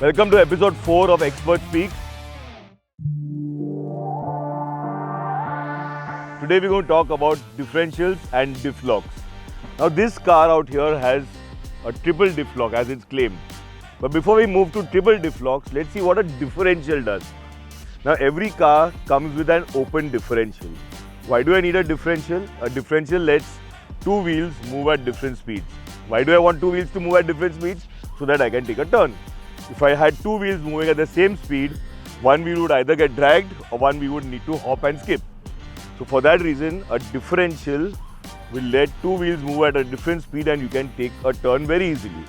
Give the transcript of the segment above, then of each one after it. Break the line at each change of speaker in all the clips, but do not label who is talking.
Welcome to episode 4 of Expert Speak. Today we're going to talk about differentials and diff locks. Now this car out here has a triple diff lock as it's claimed. But before we move to triple diff locks, let's see what a differential does. Now every car comes with an open differential. Why do I need a differential? A differential lets two wheels move at different speeds. Why do I want two wheels to move at different speeds? So that I can take a turn. If I had two wheels moving at the same speed, one wheel would either get dragged or one wheel would need to hop and skip. So for that reason, a differential will let two wheels move at a different speed and you can take a turn very easily.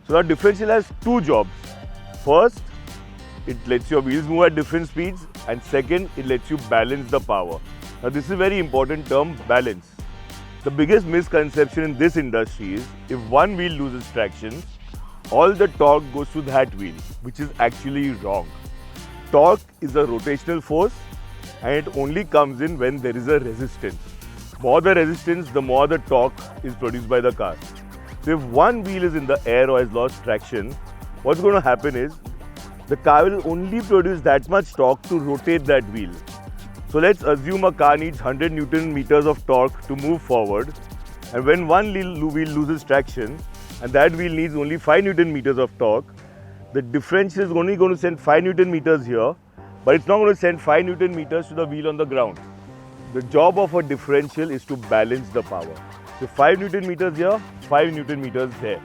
So now differential has two jobs. First, it lets your wheels move at different speeds, and second, it lets you balance the power. Now this is a very important term, balance. The biggest misconception in this industry is if one wheel loses traction, all the torque goes to that wheel, which is actually wrong. Torque is a rotational force and it only comes in when there is a resistance. More the resistance, the more the torque is produced by the car. So if one wheel is in the air or has lost traction, what's going to happen is the car will only produce that much torque to rotate that wheel. So let's assume a car needs 100 Newton meters of torque to move forward, and when one wheel loses traction and that wheel needs only 5 Newton meters of torque, the differential is only going to send 5 Newton meters here, but it's not going to send 5 Newton meters to the wheel on the ground. The job of a differential is to balance the power. So 5 Newton meters here, 5 Newton meters there.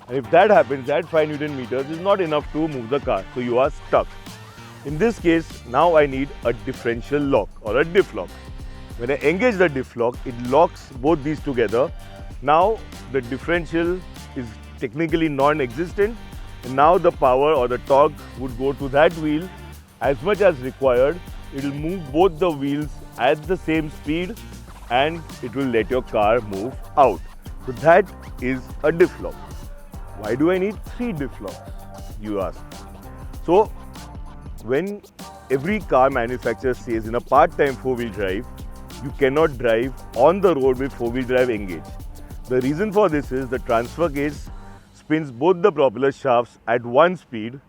And if that happens, that 5 Newton meters is not enough to move the car, so you are stuck. In this case, now I need a differential lock or a diff lock. When I engage the diff lock, it locks both these together. Now the differential is technically non-existent, and now the power or the torque would go to that wheel as much as required. It will move both the wheels at the same speed and it will let your car move out. So that is a diff lock. Why do I need 3 diff locks, you ask? So when every car manufacturer says in a part-time 4-wheel drive, you cannot drive on the road with 4-wheel drive engaged. The reason for this is the transfer case spins both the propeller shafts at one speed,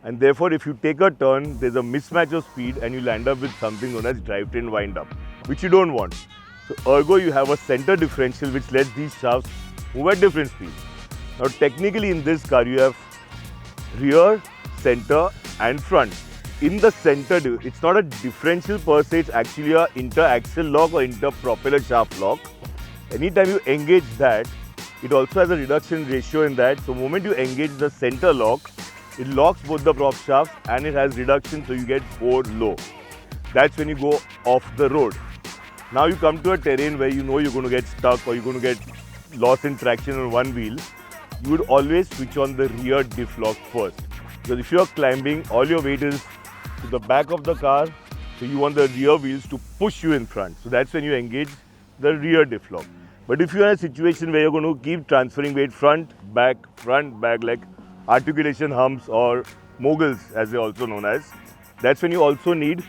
and therefore if you take a turn, there's a mismatch of speed and you'll end up with something known as drivetrain wind-up, which you don't want. So ergo you have a center differential which lets these shafts move at different speeds. Now technically in this car you have rear, center and front. In the center, it's not a differential per se, it's actually a inter-axle lock or inter-propeller shaft lock. Anytime you engage that, it also has a reduction ratio in that. So the moment you engage the center lock, it locks both the prop shafts and it has reduction, so you get 4 low. That's when you go off the road. Now you come to a terrain where you know you're going to get stuck or you're going to get lost in traction on one wheel. You would always switch on the rear diff lock first. Because if you're climbing, all your weight is to the back of the car, so you want the rear wheels to push you in front. So that's when you engage the rear diff lock. But if you're in a situation where you're going to keep transferring weight front, back, like articulation humps or moguls as they're also known as, that's when you also need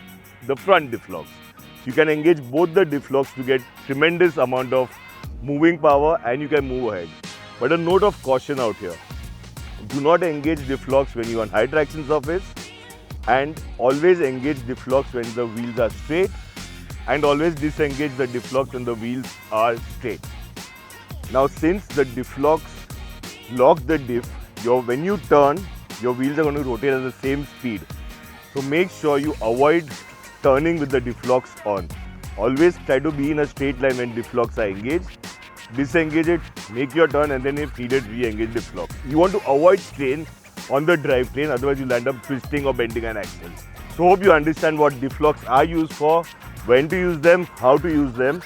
the front diff locks. You can engage both the diff locks to get tremendous amount of moving power and you can move ahead. But a note of caution out here. Do not engage diff locks when you're on high traction surface, and always engage diff locks when the wheels are straight, and always disengage the diff locks when the wheels are straight. Now since the diff locks lock the diff, when you turn, your wheels are going to rotate at the same speed. So make sure you avoid turning with the diff locks on. Always try to be in a straight line when diff locks are engaged. Disengage it, make your turn, and then if needed, re-engage diff locks. You want to avoid strain on the drivetrain, otherwise you'll end up twisting or bending an axle. So hope you understand what diff locks are used for, when to use them, how to use them.